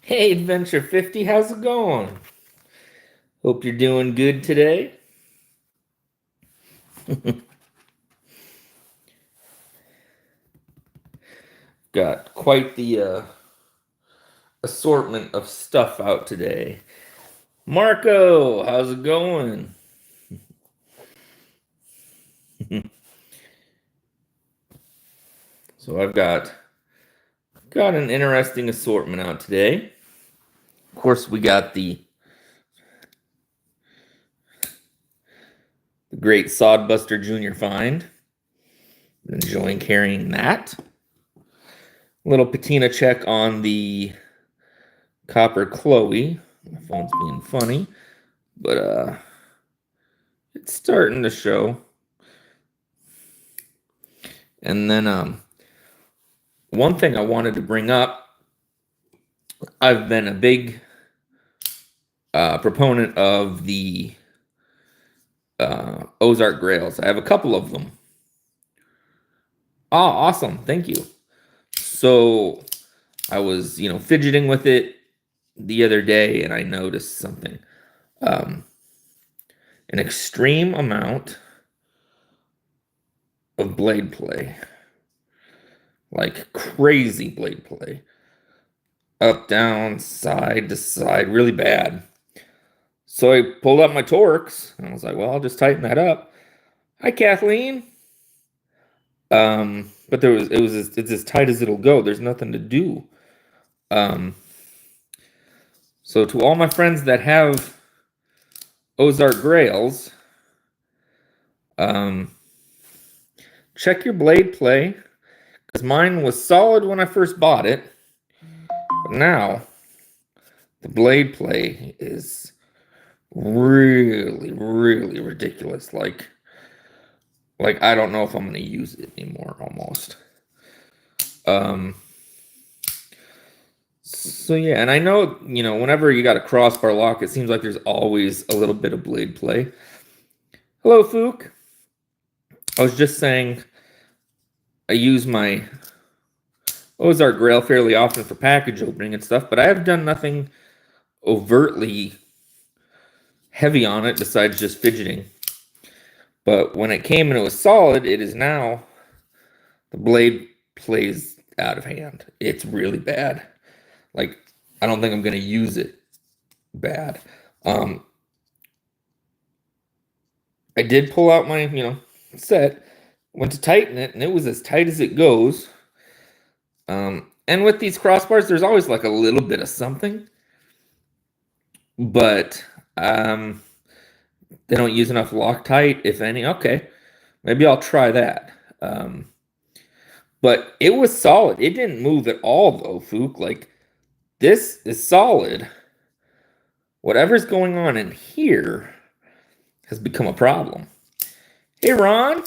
Hey, Adventure 50, how's it going? Hope you're doing good today. Got quite the assortment of stuff out today. Marco, how's it going? So I've got an interesting assortment out today. Of course, we got the great Sodbuster Jr. find. I'm enjoying carrying that. Little patina check on the Copper Chloe. My phone's being funny, but it's starting to show. And then one thing I wanted to bring up, I've been a big proponent of the Ozark Grails. I have a couple of them. Oh, awesome. Thank you. So I was, fidgeting with it the other day, and I noticed something. An extreme amount of blade play. Like crazy blade play. Up, down, side to side, really bad. So I pulled up my Torx, and I was like, well, I'll just tighten that up. Hi, Kathleen. But it's as tight as it'll go. There's nothing to do. So to all my friends that have Ozark Grails, check your blade play, because mine was solid when I first bought it, but now the blade play is really, really ridiculous. Like I don't know if I'm going to use it anymore, almost. So yeah, and I know, whenever you got a crossbar lock, it seems like there's always a little bit of blade play. Hello, Fook. I was just saying, I use my Ozark Grail fairly often for package opening and stuff, but I have done nothing overtly heavy on it besides just fidgeting. But when it came and it was solid, it is now, the blade plays out of hand. It's really bad. Like, I don't think I'm going to use it bad. I did pull out my, set, went to tighten it, and it was as tight as it goes. And with these crossbars, there's always like a little bit of something. But they don't use enough Loctite, if any. Okay, maybe I'll try that. But it was solid. It didn't move at all, though, Fook. Like, this is solid. Whatever's going on in here has become a problem. Hey, Ron.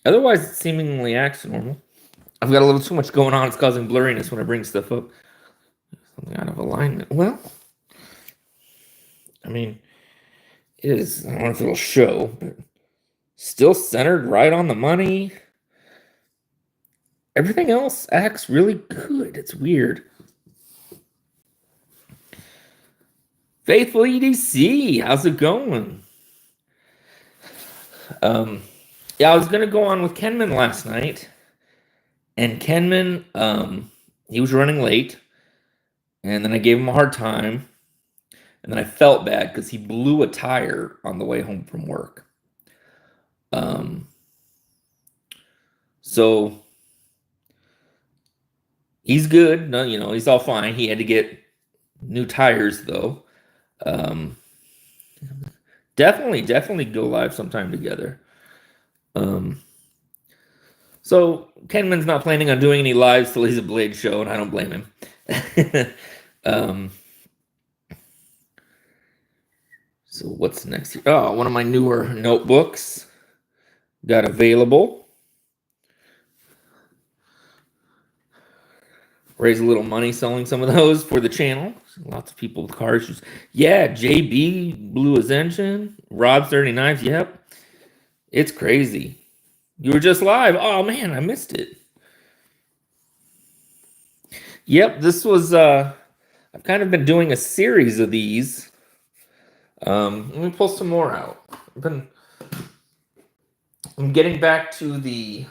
Otherwise, it seemingly acts normal. I've got a little too much going on. It's causing blurriness when I bring stuff up. Something out of alignment. Well, I mean, it is, I don't know if it'll show, but still centered right on the money. Everything else acts really good. It's weird. Faithful EDC, how's it going? Yeah, I was gonna go on with Kenman last night, and Kenman, he was running late, and then I gave him a hard time, and then I felt bad because he blew a tire on the way home from work. So he's good. No, he's all fine. He had to get new tires though. Definitely go live sometime together. So Kenman's not planning on doing any lives till he's a Blade show, and I don't blame him. So what's next here? Oh, one of my newer notebooks got available. Raise a little money selling some of those for the channel. Lots of people with car issues. Yeah, JB blew his engine. Rob's 39s. Yep. It's crazy. You were just live. Oh, man, I missed it. Yep, this was I've kind of been doing a series of these. Let me pull some more out. I'm getting back to the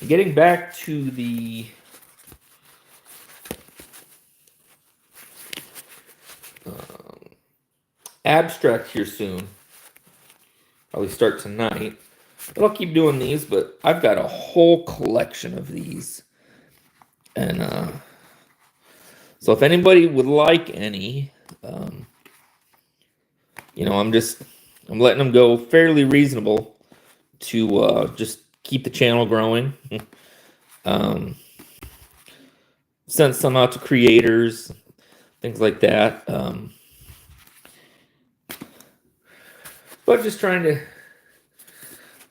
getting back to the abstract here soon. Probably start tonight. But I'll keep doing these, but I've got a whole collection of these. And so if anybody would like any, you know, I'm letting them go fairly reasonable to just keep the channel growing. Send some out to creators, things like that. But just trying to...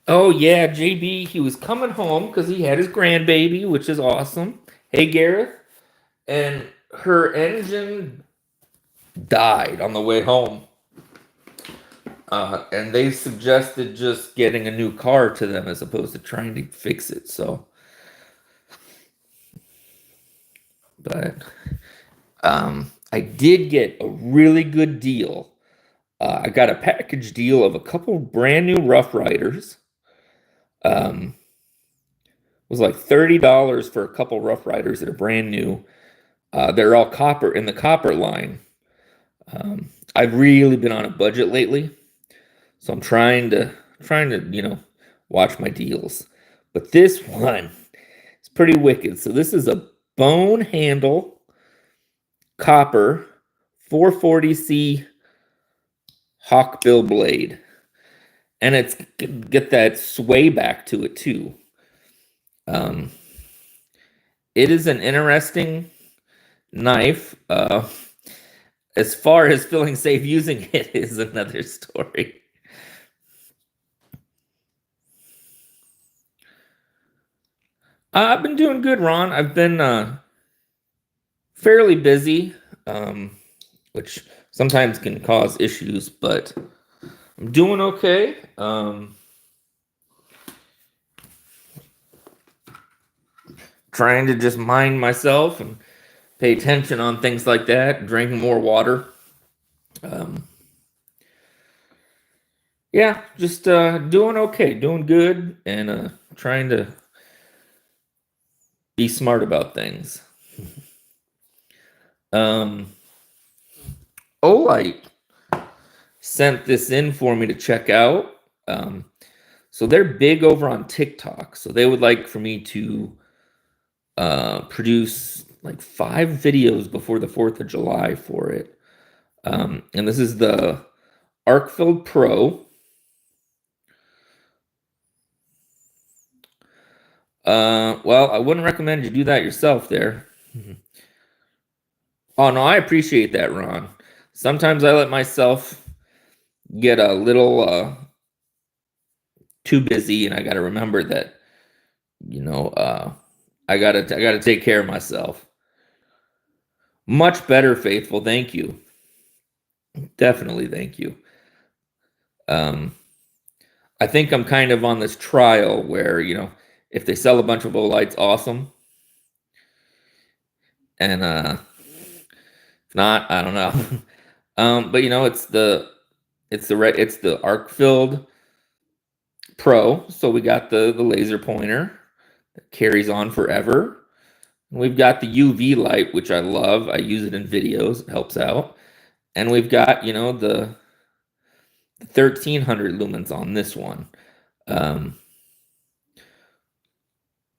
Oh, yeah, JB, he was coming home because he had his grandbaby, which is awesome. Hey, Gareth. And her engine died on the way home. And they suggested just getting a new car to them as opposed to trying to fix it. So, but I did get a really good deal. I got a package deal of a couple brand new Rough Riders. It was like $30 for a couple Rough Riders that are brand new. They're all copper in the copper line. I've really been on a budget lately, so I'm trying to watch my deals. But this one is pretty wicked. So this is a bone handle copper 440C hawkbill blade, and it's get that sway back to it too. It is an interesting knife. As far as feeling safe using it is another story. I've been doing good, Ron. I've been fairly busy, which sometimes can cause issues, but I'm doing okay. Trying to just mind myself and pay attention on things like that, drinking more water. Yeah, just doing okay, doing good, and trying to be smart about things. Olight sent this in for me to check out. So they're big over on TikTok. So they would like for me to produce like 5 videos before the 4th of July for it. And this is the Arcfield Pro. Well, I wouldn't recommend you do that yourself there. Oh, no, I appreciate that, Ron. Sometimes I let myself get a little too busy, and I got to remember that, I gotta take care of myself. Much better, Faithful. Thank you. Definitely, thank you. I think I'm kind of on this trial where, if they sell a bunch of Olights, awesome. And if not, I don't know. But it's the Arcfield Pro. So we got the laser pointer that carries on forever. We've got the UV light, which I love. I use it in videos. It helps out. And we've got, the 1300 lumens on this one.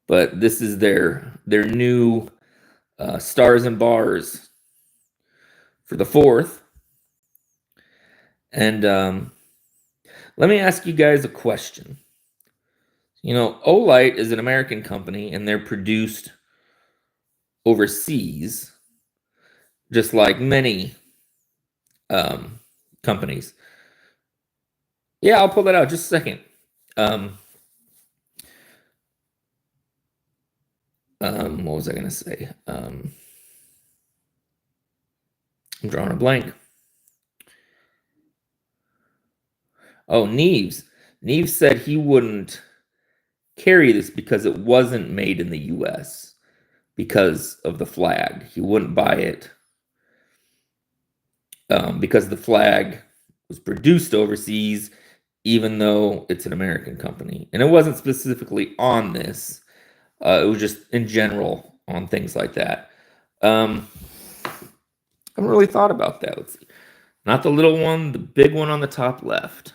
But this is their new stars and bars for the 4th. And let me ask you guys a question. Olight is an American company, and they're produced overseas, just like many companies. Yeah, I'll pull that out just a second. What was I going to say? I'm drawing a blank. Oh, Neves. Neves said he wouldn't carry this because it wasn't made in the U.S. because of the flag. He wouldn't buy it because the flag was produced overseas, even though it's an American company. And it wasn't specifically on this. It was just in general on things like that. I haven't really thought about that. Let's see. Not the little one, the big one on the top left.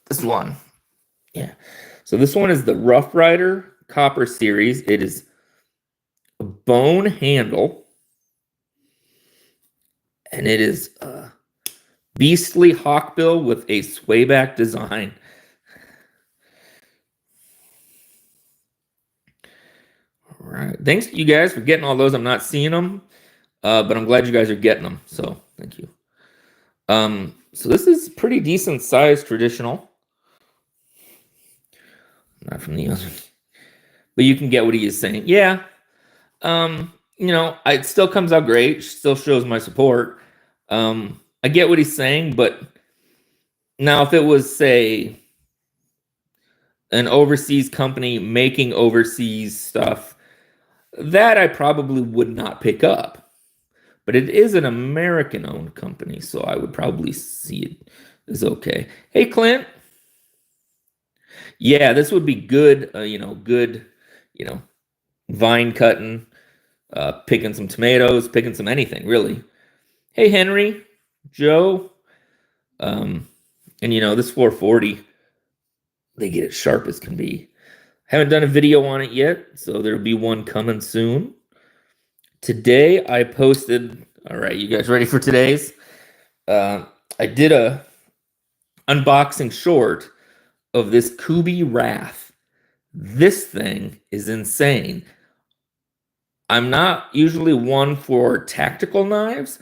This one. Yeah. So this one is the Rough Rider Copper Series. It is a bone handle. And it is a beastly hawkbill with a swayback design. All right. Thanks to you guys for getting all those. I'm not seeing them, but I'm glad you guys are getting them. So thank you. So this is pretty decent size traditional. Not from the other, but you can get what he is saying. Yeah. It still comes out great. Still shows my support. I get what he's saying, but now if it was, say, an overseas company making overseas stuff, that I probably would not pick up. But it is an American-owned company, so I would probably see it as okay. Hey, Clint. Yeah, this would be good, vine cutting, picking some tomatoes, picking some anything, really. Hey, Henry, Joe, and this 440, they get it sharp as can be. Haven't done a video on it yet, so there'll be one coming soon. Today, I posted, all right, you guys ready for today's? I did a unboxing short of this Kooby Wrath. This thing is insane. I'm not usually one for tactical knives,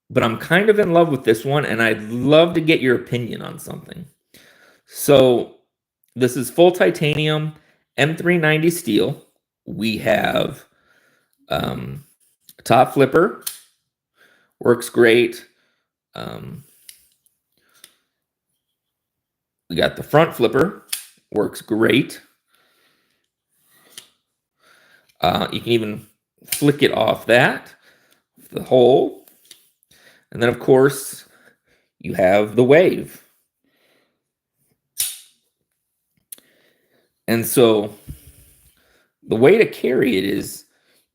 but I'm kind of in love with this one, and I'd love to get your opinion on something. So this is full titanium, M390 steel. We have top flipper, works great. We got the front flipper, works great. You can even flick it off the hole. And then, of course, you have the wave. And so the way to carry it is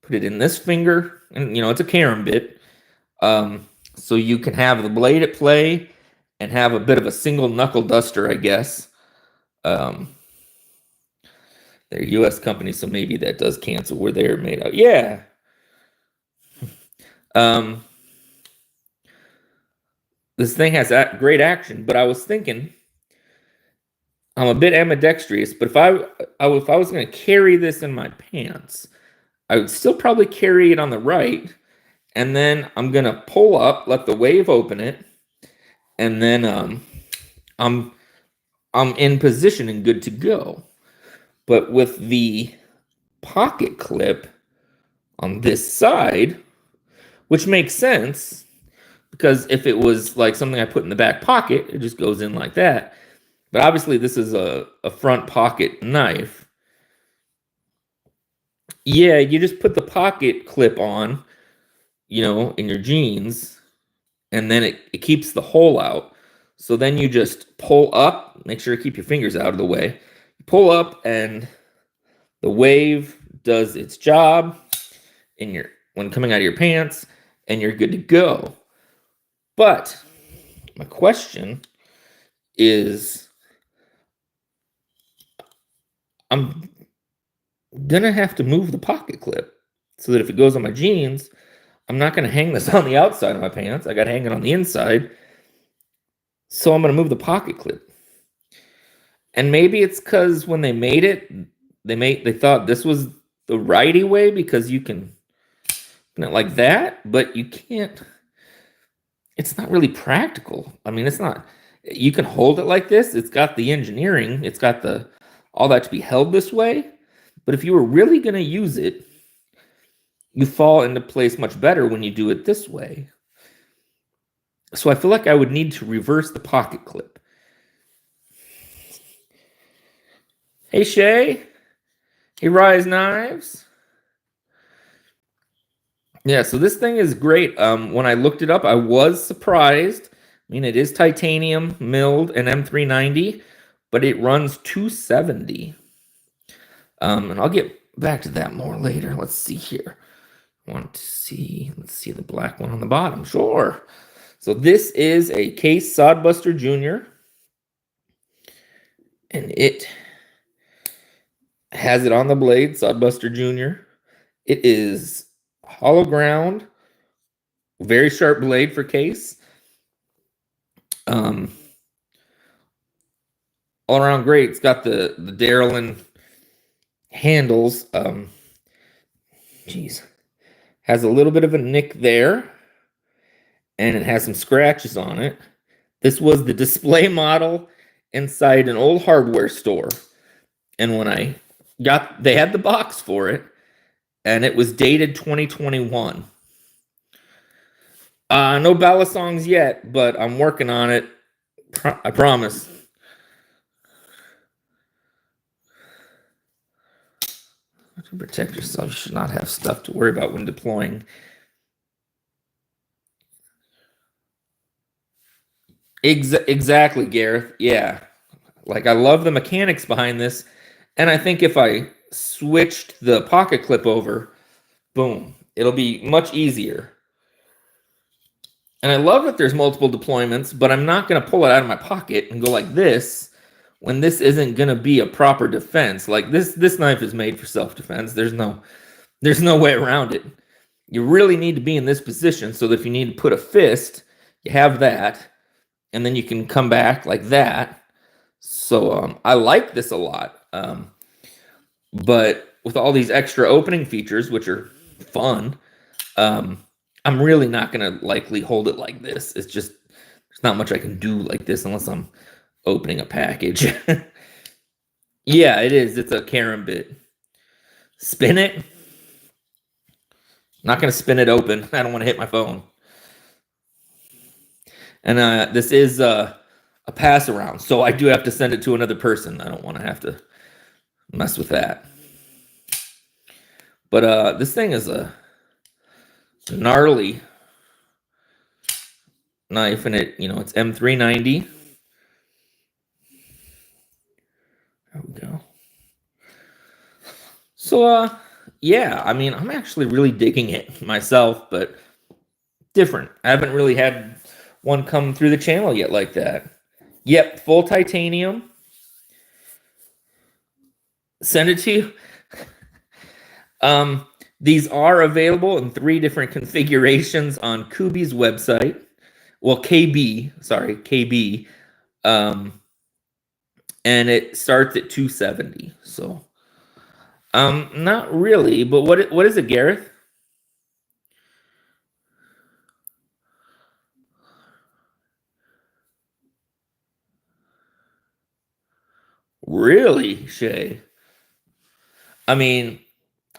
put it in this finger, and it's a karambit. So you can have the blade at play and have a bit of a single knuckle duster, I guess. They're a U.S. company, so maybe that does cancel where they're made out. Yeah. This thing has great action, but I was thinking, I'm a bit ambidextrous, but if I was going to carry this in my pants, I would still probably carry it on the right, and then I'm going to pull up, let the wave open it, and then I'm in position and good to go. But with the pocket clip on this side, which makes sense, because if it was like something I put in the back pocket, it just goes in like that. But obviously this is a front pocket knife. Yeah, you just put the pocket clip on, in your jeans, and then it keeps the hole out. So then you just pull up, make sure to keep your fingers out of the way. You pull up and the wave does its job when coming out of your pants, and you're good to go. But my question is, I'm gonna have to move the pocket clip so that if it goes on my jeans, I'm not gonna hang this on the outside of my pants. I gotta hang it on the inside. So I'm gonna move the pocket clip. And maybe it's because when they made it, they thought this was the righty way, because you can like that, but you can't. It's not really practical. I mean, it's not. You can hold it like this. It's got the engineering. It's got all that to be held this way. But if you were really going to use it, you fall into place much better when you do it this way. So I feel like I would need to reverse the pocket clip. Hey, Shay. Hey, Rise Knives. Yeah, so this thing is great. When I looked it up, I was surprised. I mean, it is titanium milled and M390, but it runs 270. And I'll get back to that more later. Let's see here. Let's see the black one on the bottom. Sure. So this is a Case Sodbuster Jr. And it has it on the blade, Sodbuster Jr. It is hollow ground, very sharp blade for Case. All around great. It's got the Darylin handles. Has a little bit of a nick there, and it has some scratches on it. This was the display model inside an old hardware store, and when I got, they had the box for it, and it was dated 2021. No ballad songs yet, but I'm working on it. I promise. To protect yourself, you should not have stuff to worry about when deploying. Exactly, Gareth. Yeah. Like, I love the mechanics behind this. And I think if I switched the pocket clip over, boom, it'll be much easier. And I love that there's multiple deployments, but I'm not going to pull it out of my pocket and go like this when this isn't going to be a proper defense. Like, this knife is made for self-defense. There's no way around it. You really need to be in this position so that if you need to put a fist, you have that, and then you can come back like that. So I like this a lot. But with all these extra opening features, which are fun, I'm really not going to likely hold it like this. It's just, there's not much I can do like this unless I'm opening a package. Yeah, it is. It's a karambit. Spin it. I'm not going to spin it open. I don't want to hit my phone. And this is a pass around, so I do have to send it to another person. I don't want to have to mess with that. But this thing is a gnarly knife, and it, it's M390. There we go. So yeah, I mean, I'm actually really digging it myself, but different. I haven't really had one come through the channel yet like that. Yep, full titanium. Send it to you. These are available in 3 different configurations on Kooby's website. Well, KB. And it starts at 270. So, not really. But what is it, Gareth? Really, Shay? I mean,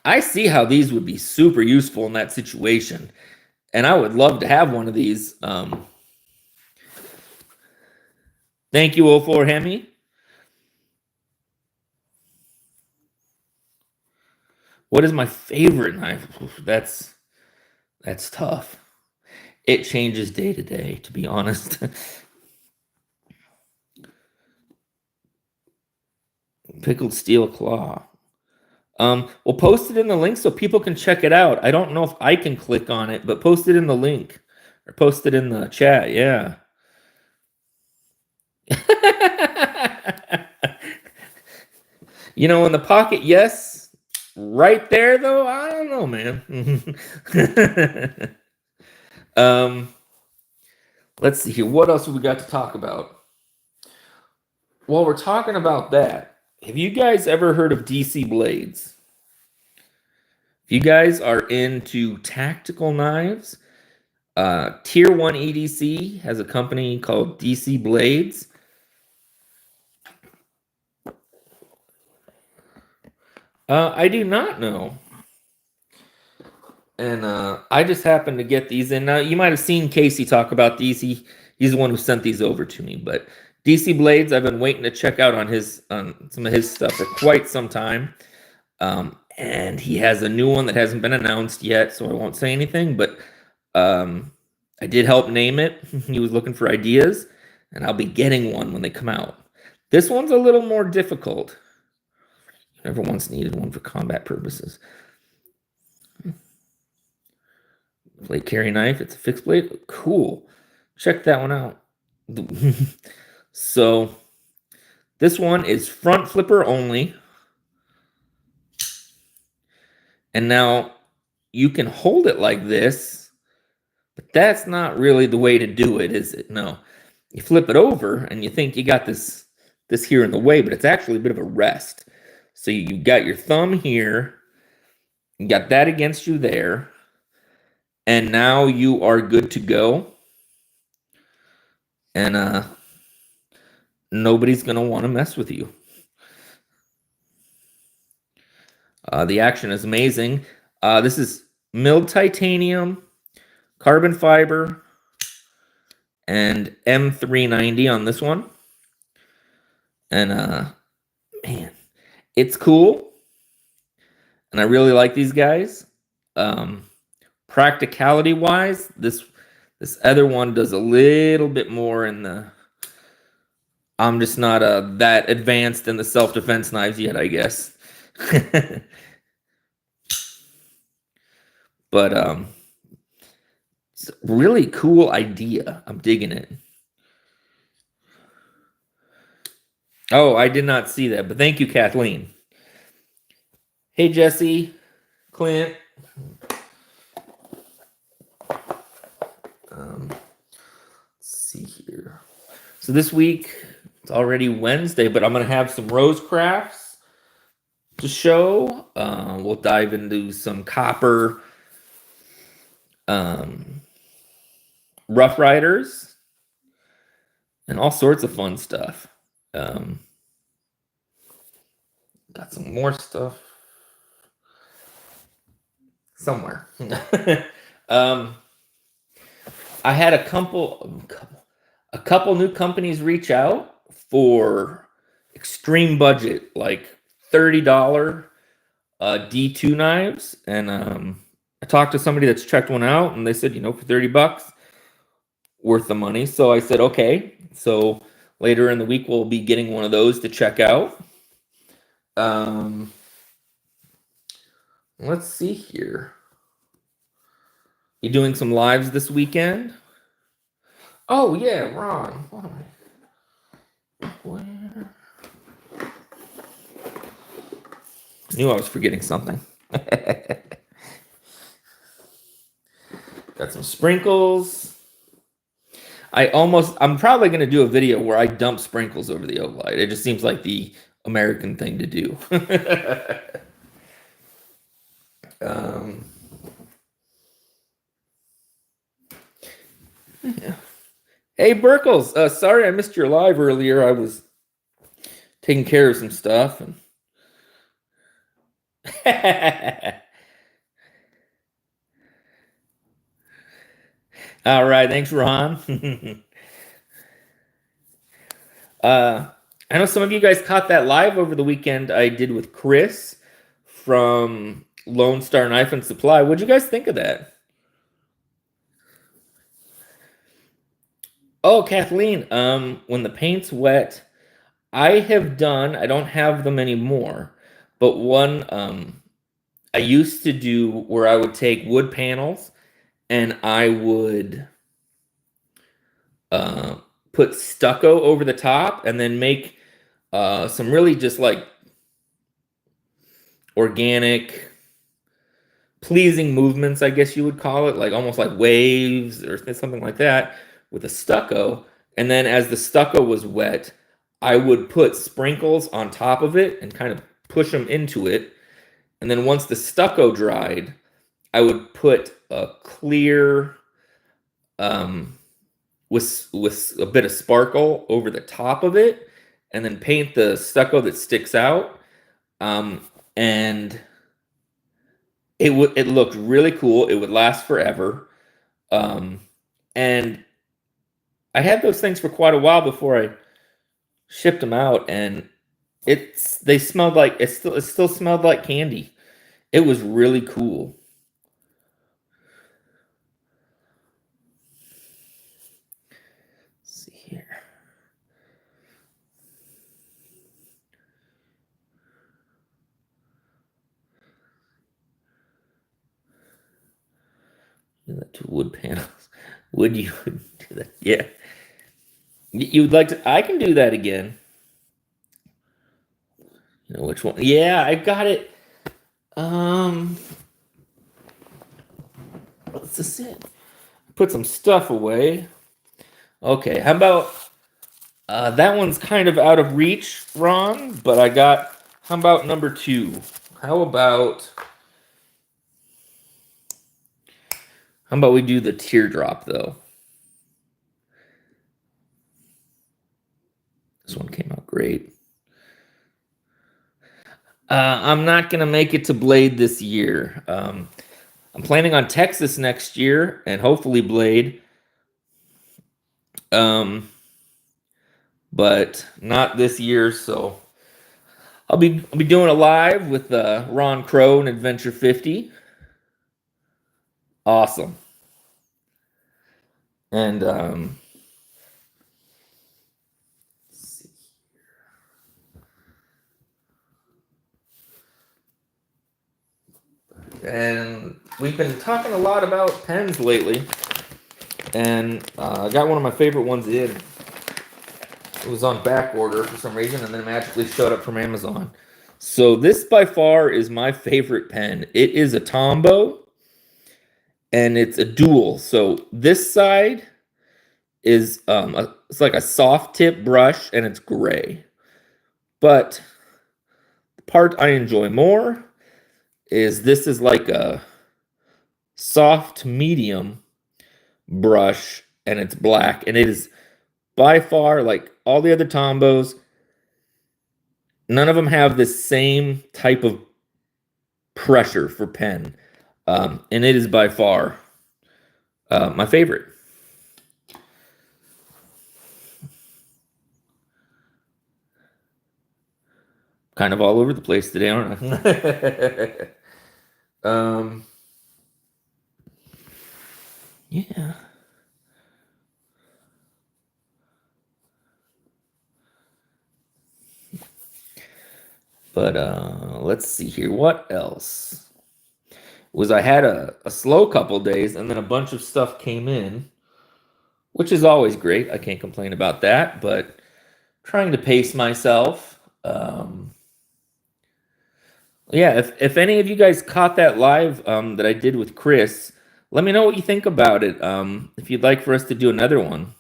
I see how these would be super useful in that situation. And I would love to have one of these. Thank you, 04 Hemi. What is my favorite knife? That's tough. It changes day to day, to be honest. Pickled steel claw. We'll post it in the link so people can check it out. I don't know if I can click on it, but post it in the link or post it in the chat. Yeah. In the pocket, yes. Right there, though, I don't know, man. Let's see here. What else have we got to talk about? While we're talking about that, have you guys ever heard of DC blades? If you guys are into tactical knives, Tier 1 EDC has a company called DC Blades. I do not know. And I just happened to get these in. Now, you might have seen Casey talk about these. He's the one who sent these over to me. But DC Blades, I've been waiting to check out on some of his stuff for quite some time. And he has a new one that hasn't been announced yet, so I won't say anything, but I did help name it. He was looking for ideas, and I'll be getting one when they come out. This one's a little more difficult. Never once needed one for combat purposes. Blade carry knife. It's a fixed blade. Cool. Check that one out. So this one is front flipper only. And now you can hold it like this, but that's not really the way to do it, is it? No. You flip it over and you think you got this here in the way, but it's actually a bit of a rest. So you got your thumb here, you got that against you there, and now you are good to go. And nobody's going to want to mess with you. The action is amazing. This is milled titanium, carbon fiber, and M390 on this one. And man, it's cool. And I really like these guys. Practicality wise, this other one does a little bit more in the... I'm just not that advanced in the self-defense knives yet, I guess. But it's a really cool idea. I'm digging it. Oh, I did not see that, but thank you, Kathleen. Hey, Jesse, Clint. Let's see here. So this week, it's already Wednesday, but I'm going to have some rose crafts to show. We'll dive into some copper Rough Riders and all sorts of fun stuff. Got some more stuff somewhere. I had a couple new companies reach out for extreme budget, like $30 D2 knives, and I talked to somebody that's checked one out, and they said, for $30, worth the money. So I said, okay. So later in the week, we'll be getting one of those to check out. Let's see here. You doing some lives this weekend? Oh, yeah, Ron. Where? Knew I was forgetting something. Got some sprinkles. I'm probably going to do a video where I dump sprinkles over the Olight. It just seems like the American thing to do. Yeah. Hey, Burkles. Sorry I missed your live earlier. I was taking care of some stuff. And all right. Thanks, Ron. I know some of you guys caught that live over the weekend I did with Chris from Lone Star Knife and Supply. What'd you guys think of that? Oh, Kathleen, when the paint's wet, I don't have them anymore, but one I used to do where I would take wood panels and I would put stucco over the top and then make some really just like organic, pleasing movements, I guess you would call it, like almost like waves or something like that, with a stucco. And then as the stucco was wet, I would put sprinkles on top of it and kind of push them into it. And then once the stucco dried, I would put a clear with a bit of sparkle over the top of it, and then paint the stucco that sticks out. And it looked really cool. It would last forever. And I had those things for quite a while before I shipped them out, and they smelled like it still smelled like candy. It was really cool. Let's see here. The two wood panels. Would you do that? Yeah. You'd like to? I can do that again. You know which one? Yeah, I got it. What's this in? Put some stuff away. Okay, how about that one's kind of out of reach, Ron, but I got, how about number 2? How about we do the teardrop, though? This one came out great. I'm not going to make it to Blade this year. I'm planning on Texas next year and hopefully Blade. But not this year, so I'll be doing a live with Ron Crow and Adventure 50. Awesome. And let's see here. And we've been talking a lot about pens lately, and I got one of my favorite ones in. It was on back order for some reason, and then magically showed up from Amazon. So this by far is my favorite pen. It is a Tombow, and it's a dual. So this side is it's like a soft tip brush, and it's gray. But the part I enjoy more is this is like a soft medium brush, and it's black, and it is by far, like all the other Tombows, none of them have the same type of pressure for pen. And it is by far my favorite. Kind of all over the place today, aren't I? Yeah. But let's see here. What else? I had a slow couple days, and then a bunch of stuff came in, which is always great. I can't complain about that, but trying to pace myself. Yeah, if any of you guys caught that live that I did with Chris, let me know what you think about it. If you'd like for us to do another one.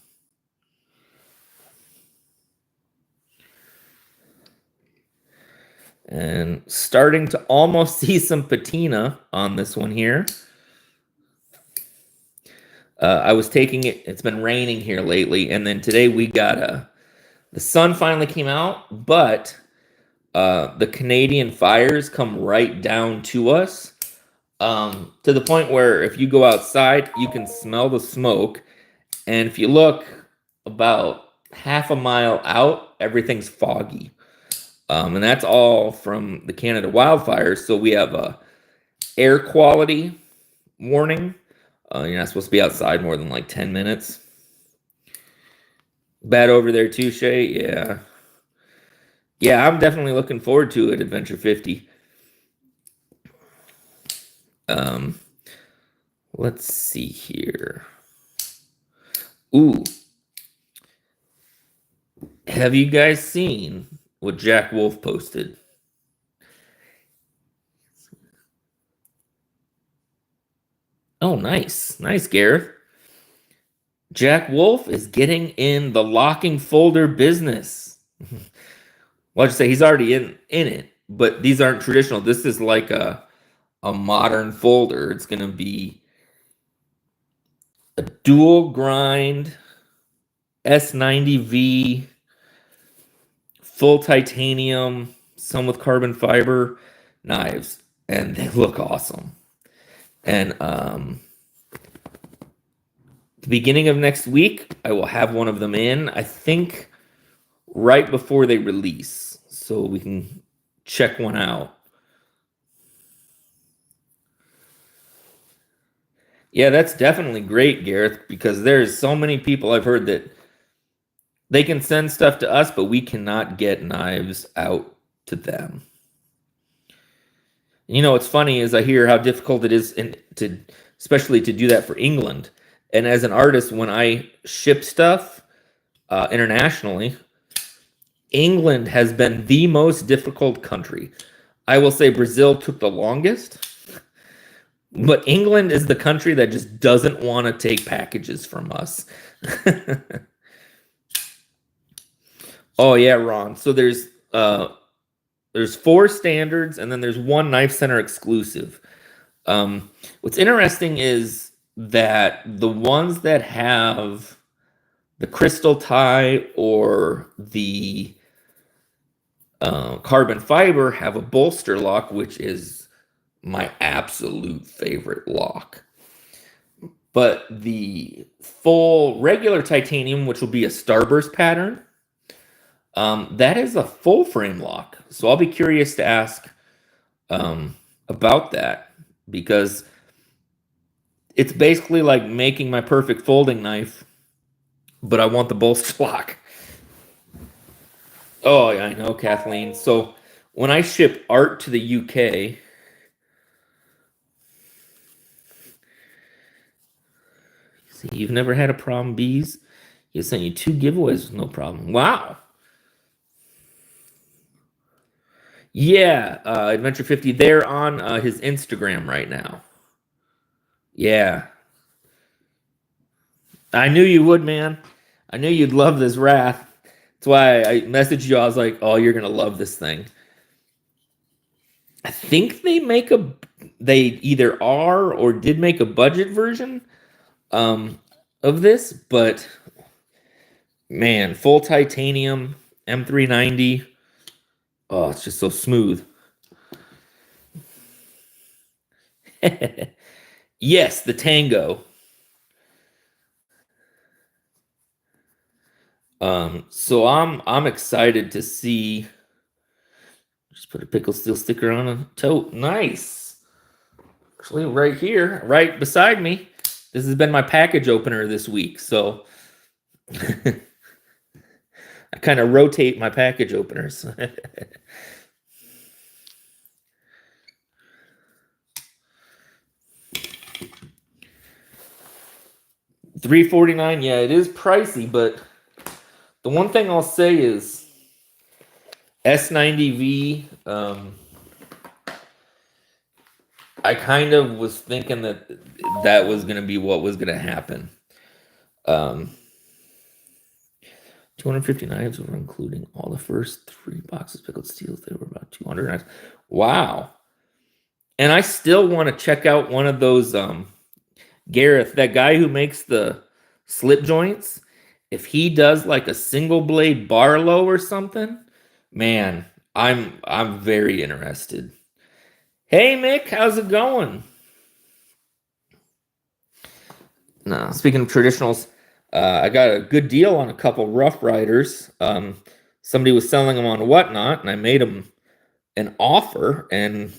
And starting to almost see some patina on this one here. I was taking it. It's been raining here lately, and then today we got the sun finally came out, but the Canadian fires come right down to us, to the point where if you go outside, you can smell the smoke, and if you look about half a mile out, everything's foggy. And that's all from the Canada wildfires. So we have a air quality warning. You're not supposed to be outside more than like 10 minutes. Bad over there too, Shay? Yeah. Yeah, I'm definitely looking forward to it, Adventure 50. Let's see here. Ooh. Have you guys seen what Jack Wolf posted? Oh, nice. Nice, Gareth. Jack Wolf is getting in the locking folder business. Well, I'd say he's already in it, but these aren't traditional. This is like a modern folder. It's going to be a dual grind S90V, full titanium, some with carbon fiber knives, and they look awesome. And the beginning of next week, I will have one of them in. I think right before they release, so we can check one out. Yeah, that's definitely great, Gareth, because there's so many people I've heard that they can send stuff to us, but we cannot get knives out to them. You know, what's funny is I hear how difficult it is especially to do that for England. And as an artist, when I ship stuff internationally, England has been the most difficult country. I will say Brazil took the longest, but England is the country that just doesn't want to take packages from us. Oh yeah, Ron. So there's 4 standards, and then there's 1 Knife Center exclusive. What's interesting is that the ones that have the crystal tie or the carbon fiber have a bolster lock, which is my absolute favorite lock. But the full regular titanium, which will be a starburst pattern, that is a full frame lock. So I'll be curious to ask about that, because it's basically like making my perfect folding knife, but I want the bolster lock. Oh, yeah, I know, Kathleen. So when I ship art to the UK, see, you've never had a problem, bees? He sent you 2 giveaways with no problem. Wow. Yeah, Adventure 50. They're on his Instagram right now. Yeah. I knew you would, man. I knew you'd love this Wrath. That's why I messaged you. I was like, oh, you're going to love this thing. I think they either are or did make a budget version of this, but man, full titanium, M390. Oh, it's just so smooth. Yes, the Tango. So I'm excited to see. Just put a pickle steel sticker on a tote. Nice. Actually, right here, right beside me. This has been my package opener this week, so I kind of rotate my package openers. $349. Yeah, it is pricey, but the one thing I'll say is S90V. I kind of was thinking that was going to be what was going to happen. 250 knives were including all the first 3 boxes pickled steels. They were about 200 knives. Wow. And I still want to check out one of those Gareth, that guy who makes the slip joints. If he does like a single blade Barlow or something, man, I'm very interested. Hey Mick, how's it going? No, speaking of traditionals, I got a good deal on a couple Rough Riders. Somebody was selling them on Whatnot, and I made them an offer, and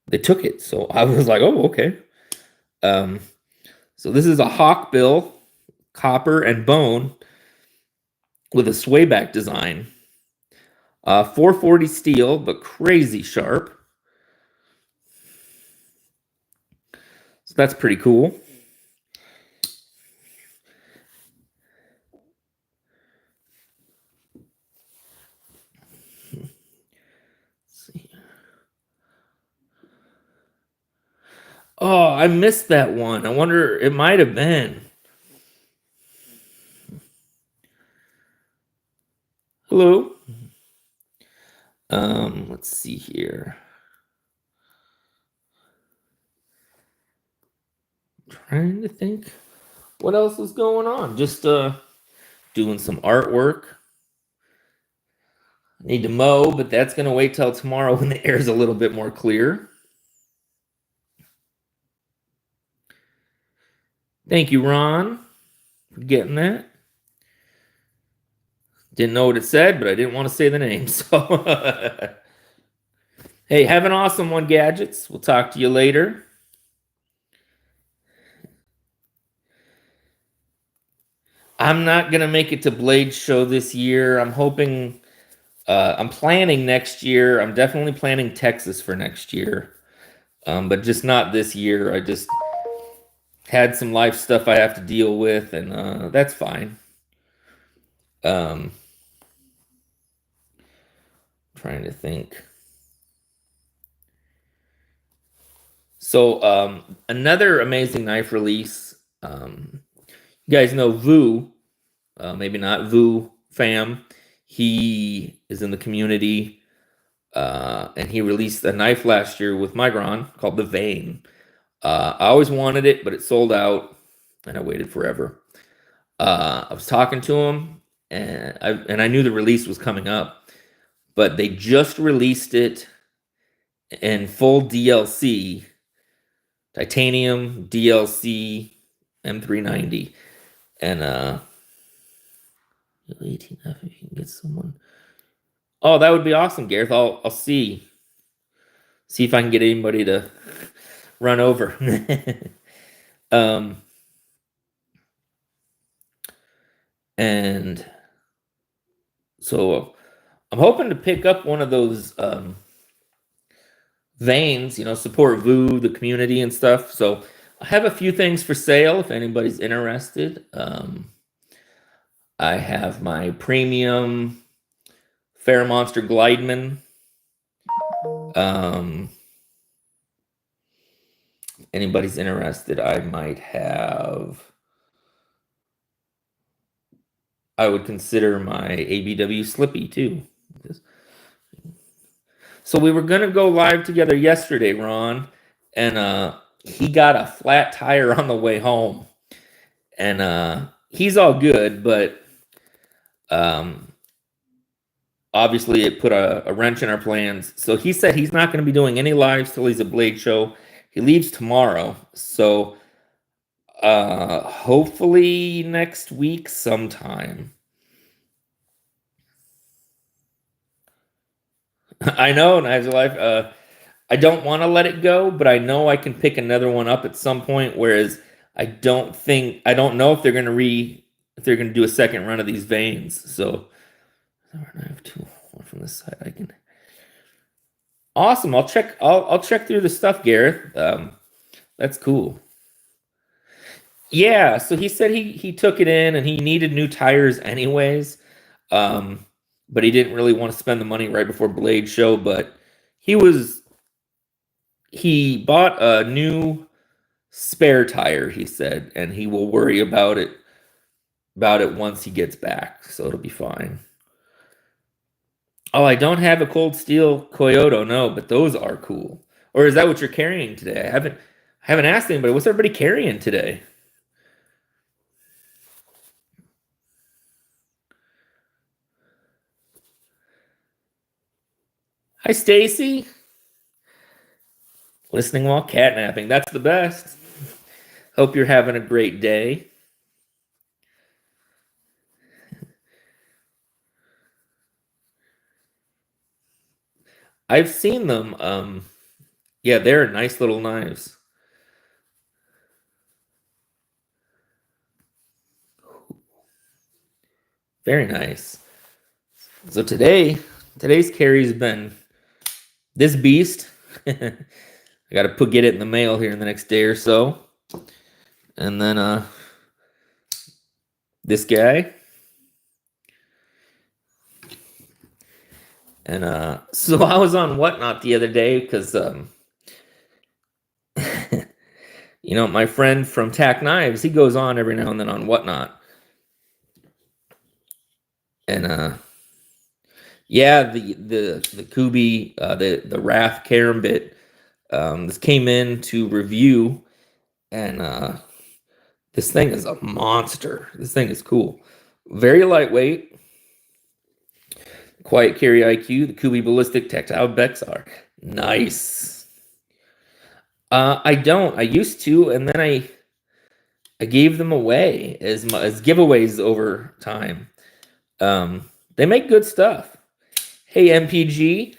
they took it. So I was like, oh, okay. So this is a Hawkbill, copper and bone, with a swayback design. 440 steel, but crazy sharp. So that's pretty cool. Oh, I missed that one. I wonder, it might have been. Hello. Let's see here. Trying to think what else is going on. Just doing some artwork. Need to mow, but that's gonna wait till tomorrow when the air's a little bit more clear. Thank you, Ron, for getting that. Didn't know what it said, but I didn't want to say the name. So, hey, have an awesome one, Gadgets. We'll talk to you later. I'm not going to make it to Blade Show this year. I'm hoping, I'm planning next year. I'm definitely planning Texas for next year, but just not this year. I just had some life stuff I have to deal with, and that's fine. Trying to think. So, another amazing knife release. You guys know Vu, maybe not Vu Fam. He is in the community, and he released a knife last year with Micron called the Vein. I always wanted it, but it sold out, and I waited forever. I was talking to him, and I knew the release was coming up, but they just released it in full DLC, titanium DLC M390, and 18F if you can get someone. Oh, that would be awesome, Gareth. I'll see if I can get anybody to run over. And so I'm hoping to pick up one of those veins, support Vu, the community and stuff. So I have a few things for sale if anybody's interested. I have my premium Fair Monster Glideman. Anybody's interested, I might have. I would consider my ABW Slippy too. So we were gonna go live together yesterday, Ron, and he got a flat tire on the way home, and he's all good, but obviously it put a wrench in our plans. So he said he's not going to be doing any lives till he's at Blade Show. He leaves tomorrow, so hopefully next week sometime. I know, Knives of Life. I don't want to let it go, but I know I can pick another one up at some point. Whereas I don't know if they're going to do a second run of these veins. So I have two from this side. I can. Awesome. I'll check through the stuff, Gareth. That's cool. Yeah. So he said he took it in and he needed new tires anyways. But he didn't really want to spend the money right before Blade Show. But he bought a new spare tire, he said, and he will worry about it once he gets back. So it'll be fine. Oh, I don't have a Cold Steel Kyoto, no, but those are cool. Or is that what you're carrying today? I haven't asked anybody. What's everybody carrying today? Hi, Stacy. Listening while catnapping. That's the best. Hope you're having a great day. I've seen them. Yeah, they're nice little knives. Very nice. So today's carry's been this beast. I got to get it in the mail here in the next day or so. And then this guy. And so I was on Whatnot the other day because my friend from Tack Knives, he goes on every now and then on Whatnot. And yeah, the Kooby, the Wrath Karambit, this came in to review, and this thing is a monster. This thing is cool. Very lightweight. Quiet carry IQ. The Kooby Ballistic Tactile Becks are nice. I don't. I used to, and then I gave them away as giveaways over time. They make good stuff. Hey, MPG,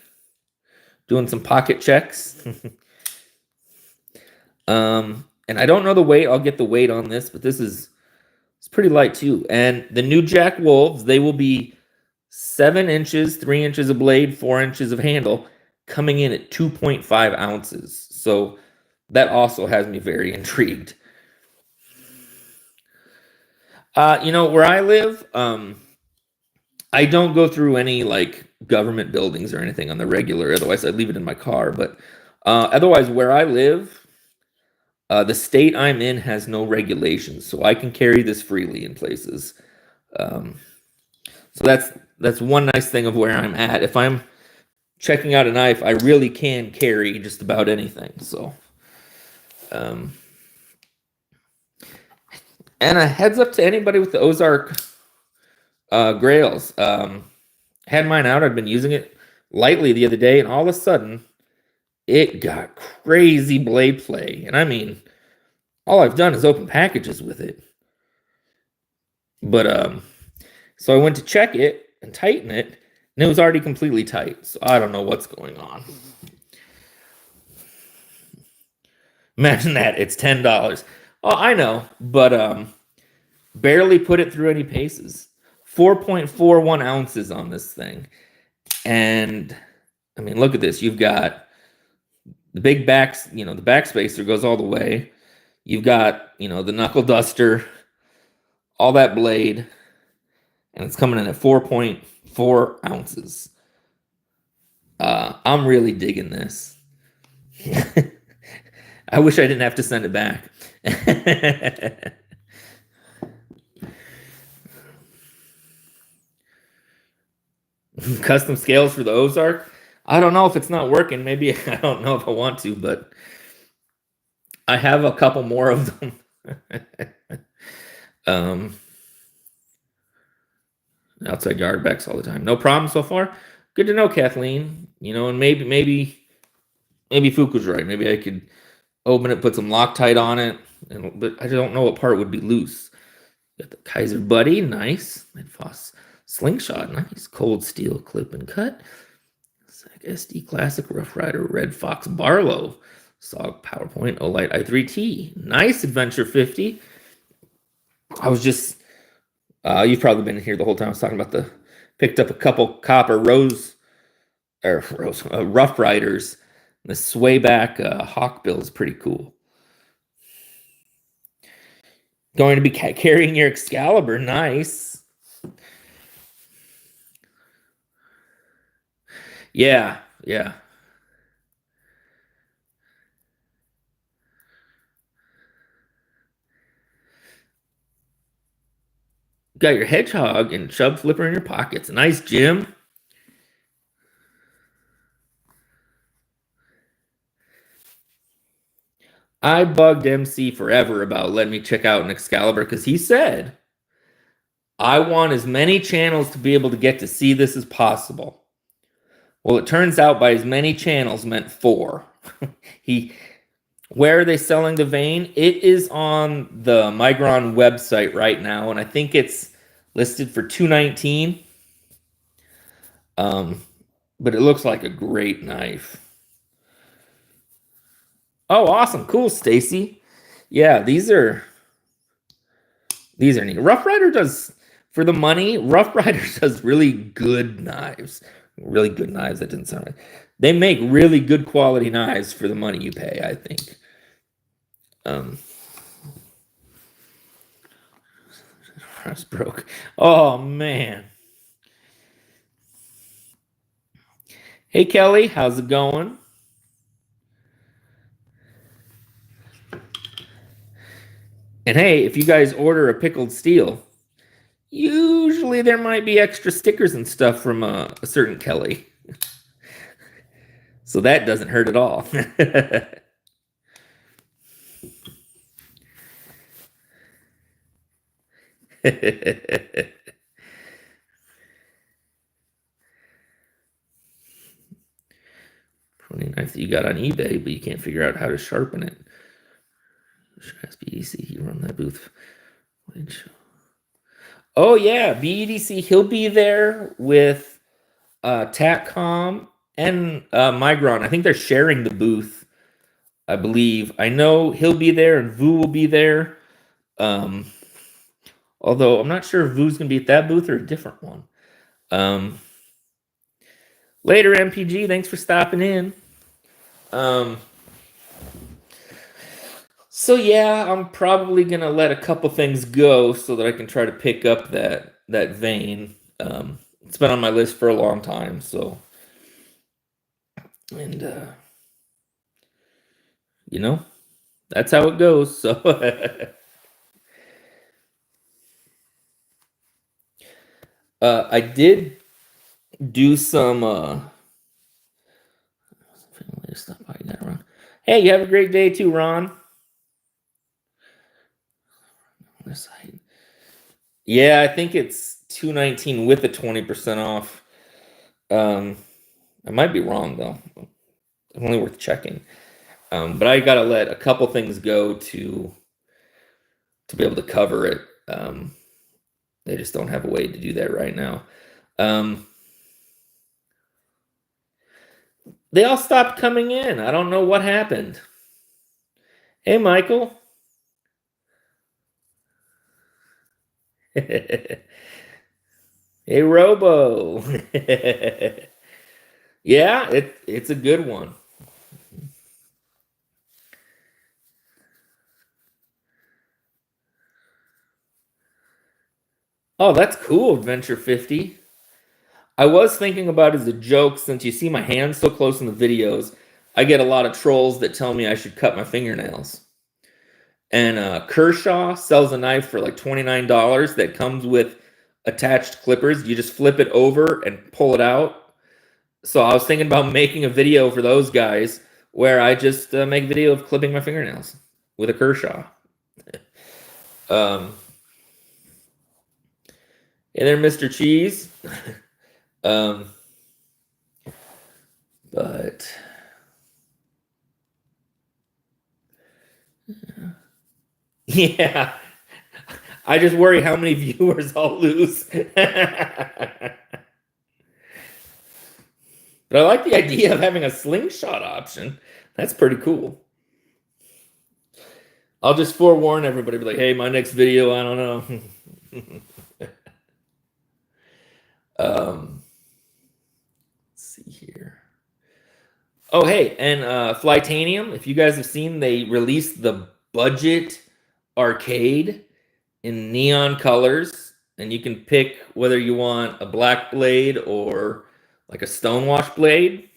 doing some pocket checks. And I don't know the weight. I'll get the weight on this, but it's pretty light too. And the new Jack Wolves, they will be 7 inches, 3 inches of blade, 4 inches of handle, coming in at 2.5 ounces. So that also has me very intrigued. Where I live, I don't go through any like government buildings or anything on the regular. Otherwise, I'd leave it in my car. But otherwise, where I live, the state I'm in has no regulations, so I can carry this freely in places. So that's one nice thing of where I'm at. If I'm checking out a knife, I really can carry just about anything. So, and a heads up to anybody with the Ozark Grails. Had mine out. I'd been using it lightly the other day, and all of a sudden, it got crazy blade play. And I mean, all I've done is open packages with it. But so I went to check it and tighten it, and it was already completely tight. So I don't know what's going on. Imagine that. It's $10. Oh, I know, but barely put it through any paces. 4.41 ounces on this thing. And I mean, look at this. You've got the big backs, the backspacer goes all the way. You've got, the knuckle duster, all that blade, and it's coming in at 4.4 ounces. I'm really digging this. I wish I didn't have to send it back. Custom scales for the Ozark. I don't know if it's not working. Maybe I don't know if I want to, but I have a couple more of them. Outside yard backs all the time. No problem so far. Good to know, Kathleen. And maybe Fook was right. Maybe I could open it, put some Loctite on it, but I don't know what part would be loose. Got the Kaiser Buddy, nice. Foss slingshot, nice. Cold steel clip and cut. SD Classic Rough Rider Red Fox Barlow. SOG PowerPoint Olight i3T. Nice Adventure 50. I was just, you've probably been here the whole time. I was talking about picked up a couple copper Rough Riders. The swayback Hawkbill is pretty cool. Going to be carrying your Excalibur. Nice. Yeah. Got your Hedgehog and Chub Flipper in your pockets. Nice, Jim. I bugged MC forever about letting me check out an Excalibur because he said, I want as many channels to be able to get to see this as possible. Well, it turns out by as many channels meant 4. Where are they selling the vein? It is on the Migron website right now, and I think it's listed for $219. But it looks like a great knife. Oh, awesome. Cool, Stacy. Yeah, these are neat. Rough Rider does, for the money, Rough Rider does really good knives. Really good knives. That didn't sound right. They make really good quality knives for the money you pay, I think. Press broke. Oh, man. Hey, Kelly. How's it going? And hey, if you guys order a pickled steel, usually there might be extra stickers and stuff from a certain Kelly. So that doesn't hurt at all. Pruning knife that you got on eBay, but you can't figure out how to sharpen it. SBDC, you run that booth. Oh yeah, BEDC. He'll be there with Tatcom and Migron. I think they're sharing the booth. I believe. I know he'll be there and Vu will be there. Um, although I'm not sure if Vu's gonna be at that booth or a different one. Later, MPG. Thanks for stopping in. So yeah, I'm probably gonna let a couple things go so that I can try to pick up that vein. It's been on my list for a long time, so and you know, that's how it goes. So I did do some stuff I got wrong. Hey, you have a great day too, Ron. Yeah, I think it's $219 with the 20% off. I might be wrong though. Only worth checking. But I gotta let a couple things go to be able to cover it. They just don't have a way to do that right now. They all stopped coming in. I don't know what happened. Hey, Michael. Hey, Robo. Yeah, it's a good one. Oh, that's cool, Adventure 50. I was thinking about it as a joke, since you see my hands so close in the videos, I get a lot of trolls that tell me I should cut my fingernails. And Kershaw sells a knife for like $29 that comes with attached clippers. You just flip it over and pull it out. So I was thinking about making a video for those guys where I just make a video of clipping my fingernails with a Kershaw. Hey there, Mr. Cheese. But yeah, I just worry how many viewers I'll lose. But I like the idea of having a slingshot option. That's pretty cool. I'll just forewarn everybody, be like, hey, my next video, I don't know. Let's see here. Oh, hey, and Flytanium, if you guys have seen, they released the budget arcade in neon colors, and you can pick whether you want a black blade or like a stonewash blade.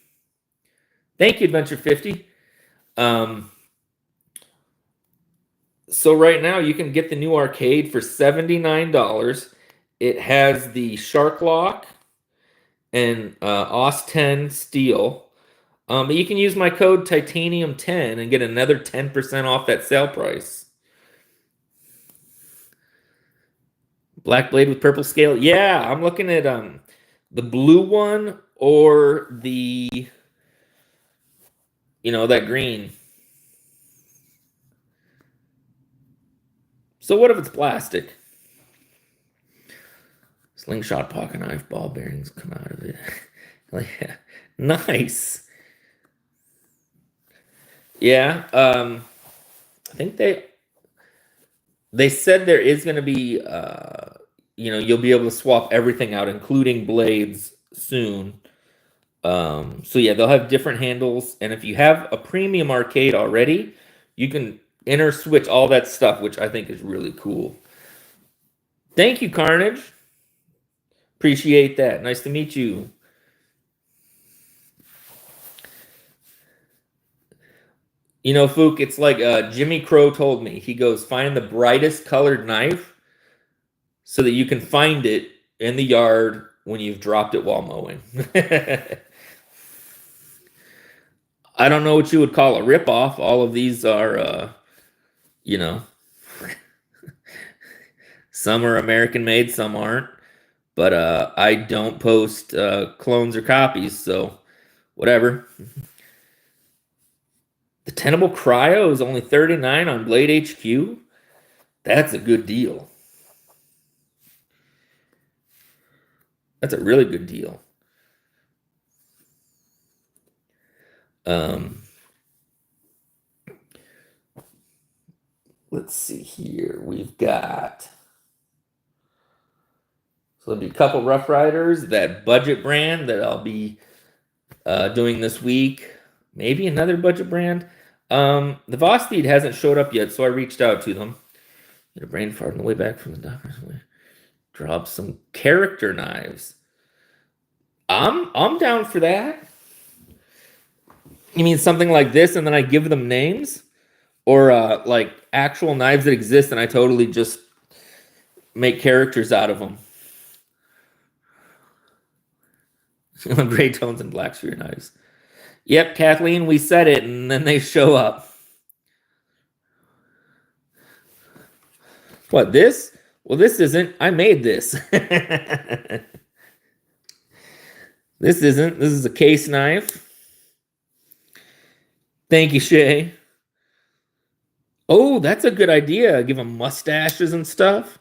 Thank you, Adventure 50. So right now you can get the new arcade for $79. It has the Shark Lock and OS 10 steel. But you can use my code TitaniumJustin and get another 10% off that sale price. Black blade with purple scale. Yeah, I'm looking at the blue one or the, that green. So what if it's plastic? Slingshot pocket knife, ball bearings come out of it. Like, nice. Yeah, I think they said there is going to be, you'll be able to swap everything out, including blades, soon. So yeah, they'll have different handles, and if you have a premium arcade already, you can switch all that stuff, which I think is really cool. Thank you, Carnage. Appreciate that. Nice to meet you. Fook, it's like Jimmy Crow told me. He goes, find the brightest colored knife so that you can find it in the yard when you've dropped it while mowing. I don't know what you would call a ripoff. All of these are, some are American made, some aren't. But I don't post clones or copies, so whatever. The Tenable Cryo is only $39 on Blade HQ. That's a good deal. That's a really good deal. Let's see here. We've got, so there'll be a couple Rough Riders, that budget brand that I'll be doing this week. Maybe another budget brand. The Vosteed hasn't showed up yet, so I reached out to them. Get a brain fart on the way back from the doctor's. Drop some character knives. I'm down for that. You mean something like this, and then I give them names, or like actual knives that exist, and I totally just make characters out of them. Gray tones and black sphere knives. Yep, Kathleen, we said it, and then they show up. What, this? Well, this isn't. I made this. This isn't. This is a case knife. Thank you, Shay. Oh, that's a good idea. Give them mustaches and stuff.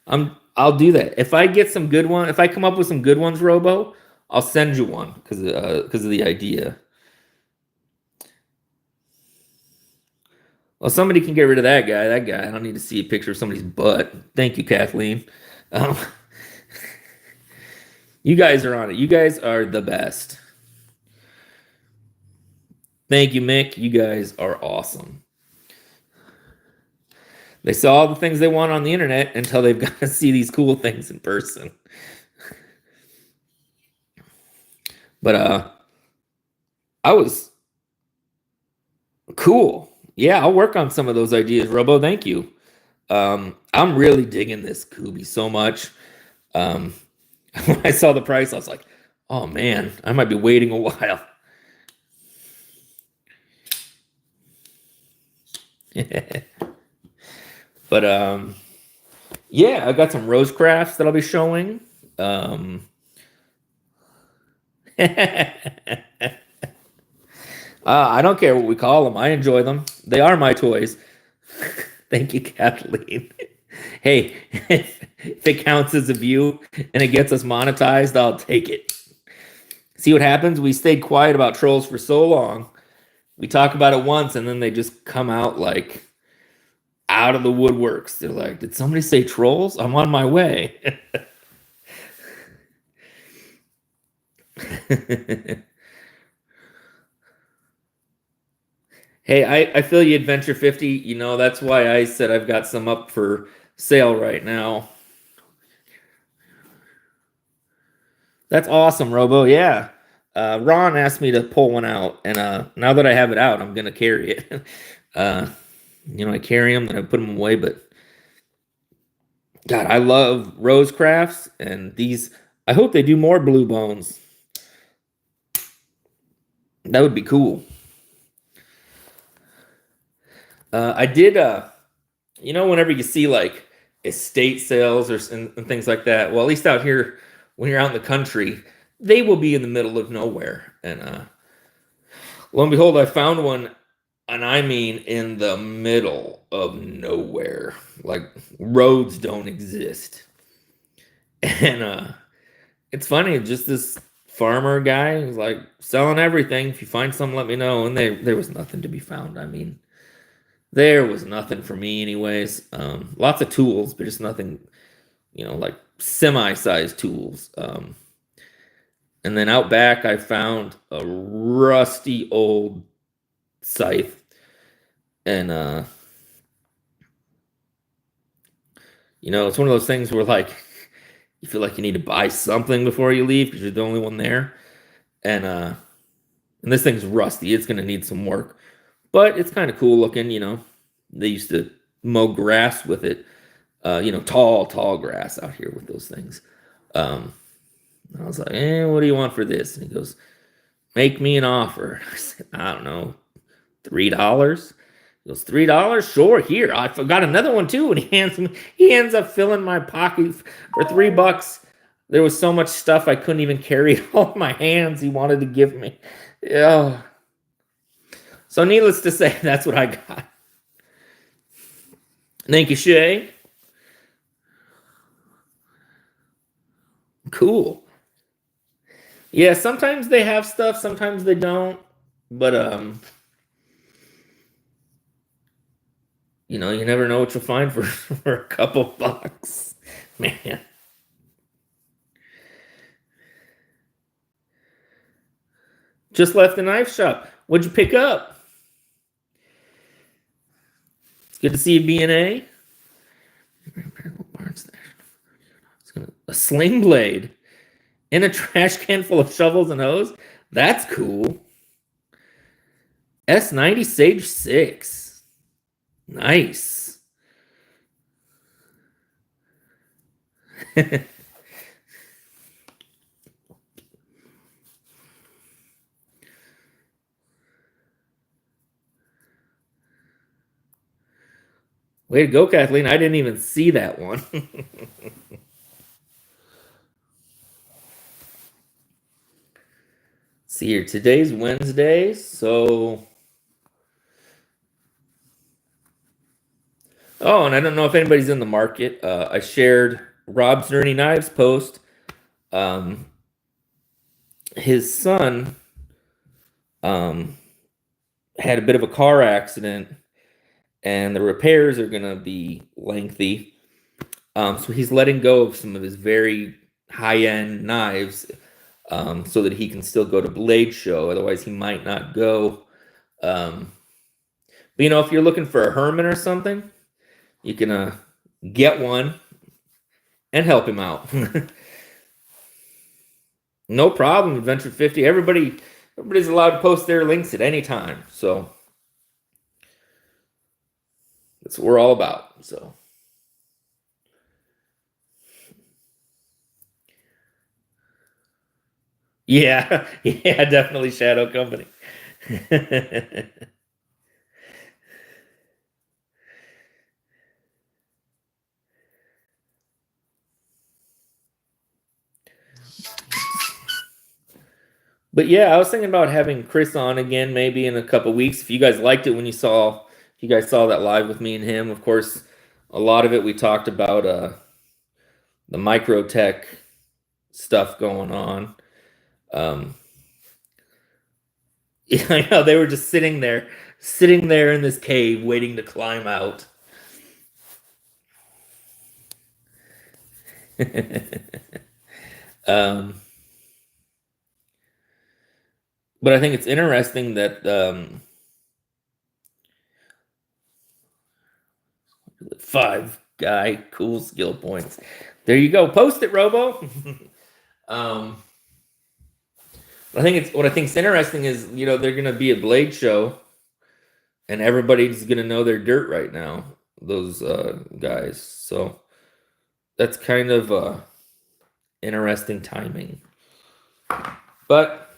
I'll do that. If I get some good one, if I come up with some good ones, Robo, I'll send you one because of the idea. Well, somebody can get rid of that guy. That guy. I don't need to see a picture of somebody's butt. Thank you, Kathleen. You guys are on it. You guys are the best. Thank you, Mick. You guys are awesome. They saw all the things they want on the internet until they've got to see these cool things in person. But I was cool. Yeah, I'll work on some of those ideas, Robo. Thank you. I'm really digging this Kooby so much. When I saw the price, I was like, oh man, I might be waiting a while. But yeah, I got some rose crafts that I'll be showing. I don't care what we call them. I enjoy them. They are my toys. Thank you, Kathleen. Hey, if it counts as a view and it gets us monetized, I'll take it. See what happens? We stayed quiet about trolls for so long. We talk about it once, and then they just come out like out of the woodworks. They're like, did somebody say trolls? I'm on my way. Hey, I feel you, Adventure 50. You know, that's why I said I've got some up for sale right now. That's awesome, Robo. Yeah. Ron asked me to pull one out, and now that I have it out, I'm going to carry it. You know, I carry them, and I put them away, but God, I love rose crafts, and these, I hope they do more blue bones. That would be cool. I did, you know, whenever you see like estate sales and things like that, well, at least out here, when you're out in the country, they will be in the middle of nowhere. And lo and behold, I found one, and I mean in the middle of nowhere. Like roads don't exist. And it's funny, just this farmer guy who's like selling everything. If you find something, let me know. And there was nothing to be found. I mean, there was nothing for me anyways. Lots of tools, but just nothing, you know, like semi-sized tools. And then out back, I found a rusty old scythe. And, you know, it's one of those things where, like, you feel like you need to buy something before you leave because you're the only one there. And this thing's rusty. It's going to need some work. But it's kind of cool looking, you know. They used to mow grass with it. You know, tall grass out here with those things. I was like, what do you want for this? And he goes, make me an offer. I said, I don't know, $3? He goes, $3? Sure, here. I forgot another one too. And he ends up filling my pocket for $3. There was so much stuff I couldn't even carry it all in my hands he wanted to give me. Yeah. So needless to say, that's what I got. Thank you, Shay. Cool. Yeah, sometimes they have stuff, sometimes they don't. But you know, you never know what you'll find for, for a couple bucks. Man. Just left the knife shop. What'd you pick up? It's good to see you, B&A. A sling blade in a trash can full of shovels and hose. That's cool. S90 Sage 6. Nice. Way to go, Kathleen. I didn't even see that one. See here, today's Wednesday, so... Oh, and I don't know if anybody's in the market. I shared Rob's Nerdy Knives post. His son had a bit of a car accident, and the repairs are going to be lengthy. So he's letting go of some of his very high-end knives so that he can still go to Blade Show. Otherwise, he might not go. But, you know, if you're looking for a Herman or something, you can get one and help him out. No problem, Adventure 50. Everybody's allowed to post their links at any time. So that's what we're all about. So yeah, yeah, definitely Shadow Company. But yeah, I was thinking about having Chris on again maybe in a couple weeks. If you guys liked it when you guys saw that live with me and him, of course, a lot of it we talked about the Microtech stuff going on. Yeah, I know they were just sitting there in this cave waiting to climb out. But I think it's interesting that 5 guy cool skill points. There you go. Post it, Robo. I think what I think is interesting is, you know, they're gonna be a Blade Show, and everybody's gonna know their dirt right now. Those guys. So that's kind of interesting timing. But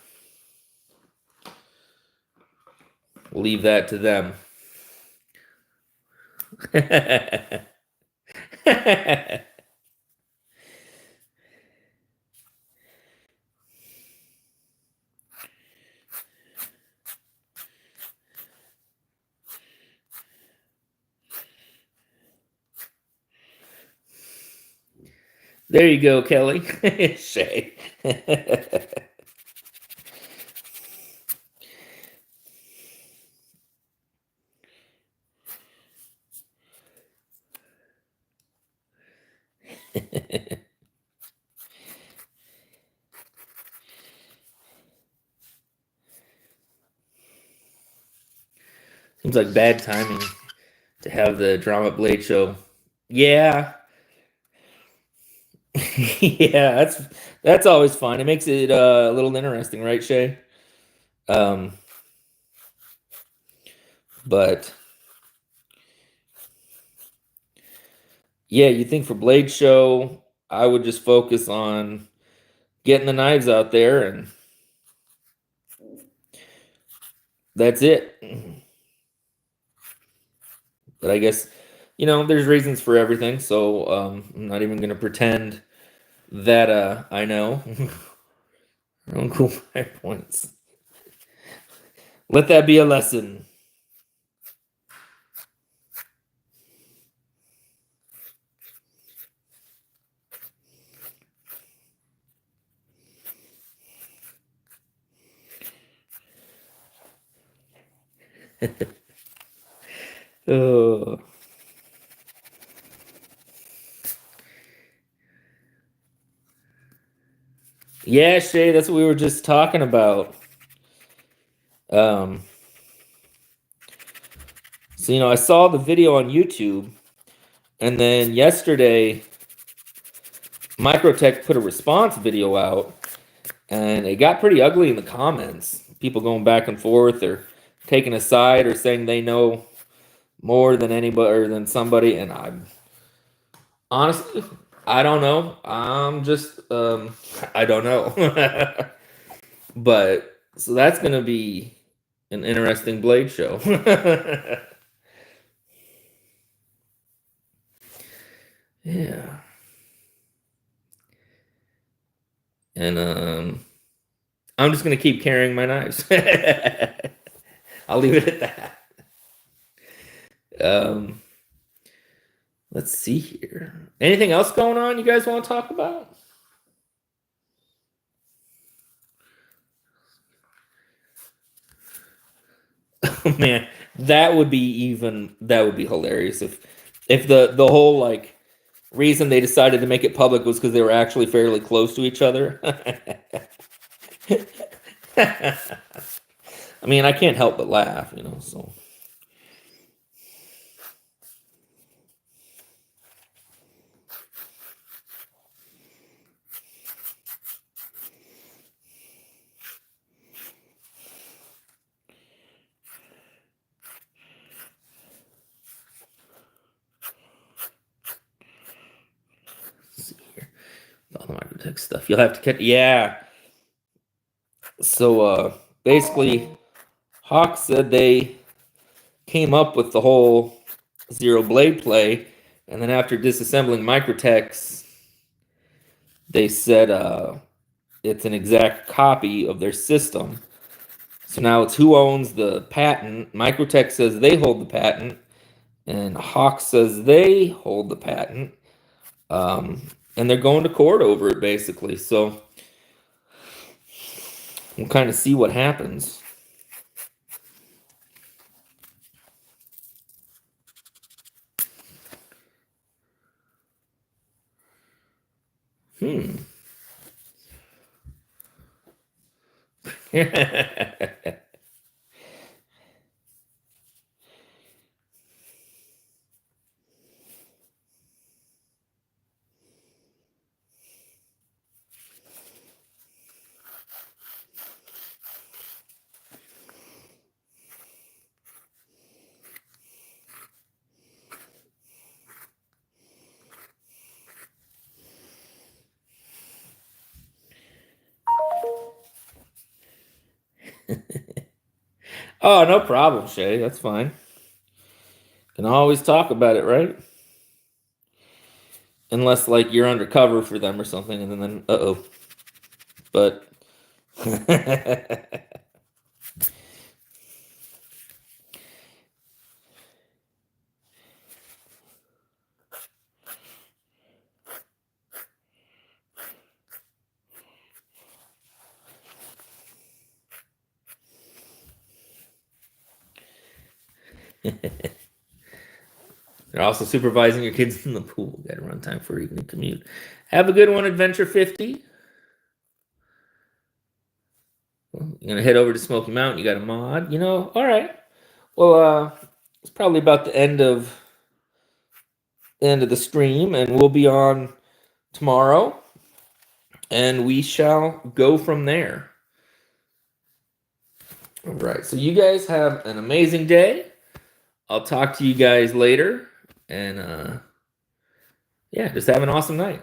we'll leave that to them. There you go, Kelly. Shay. Seems like bad timing to have the Drama Blade Show. Yeah. Yeah, that's always fun. It makes it a little interesting, right, Shay? But yeah, you think for Blade Show, I would just focus on getting the knives out there, and that's it. But I guess, you know, there's reasons for everything, so I'm not even going to pretend that I know. Cool 5 points. Let that be a lesson. Oh. Yeah, Shay, that's what we were just talking about. So, you know, I saw the video on YouTube, and then yesterday, Microtech put a response video out, and it got pretty ugly in the comments. People going back and forth, or taking a side, or saying they know more than anybody or than somebody, and I'm honestly, I don't know. I'm just, I don't know. But so that's gonna be an interesting Blade show. Yeah. And I'm just gonna keep carrying my knives. I'll leave it at that. Let's see here. Anything else going on you guys want to talk about? Oh, man, that would be hilarious if the whole like reason they decided to make it public was because they were actually fairly close to each other. I mean, I can't help but laugh, you know, so. Let's see here. All the Microtech stuff. You'll have to catch, yeah. So basically, Hawk said they came up with the whole zero blade play, and then after disassembling Microtechs, they said it's an exact copy of their system. So now it's who owns the patent. Microtech says they hold the patent, and Hawk says they hold the patent. And they're going to court over it, basically. So we'll kind of see what happens. Oh, no problem, Shay. That's fine. Can always talk about it, right? Unless, like, you're undercover for them or something, and then uh-oh. But... They're also supervising your kids in the pool. Got to run time for evening commute. Have a good one, Adventure 50. Well, you're going to head over to Smoky Mountain. You got a mod. You know, all right. Well, it's probably about the end of the stream, and we'll be on tomorrow, and we shall go from there. All right. So you guys have an amazing day. I'll talk to you guys later. And, yeah, just have an awesome night.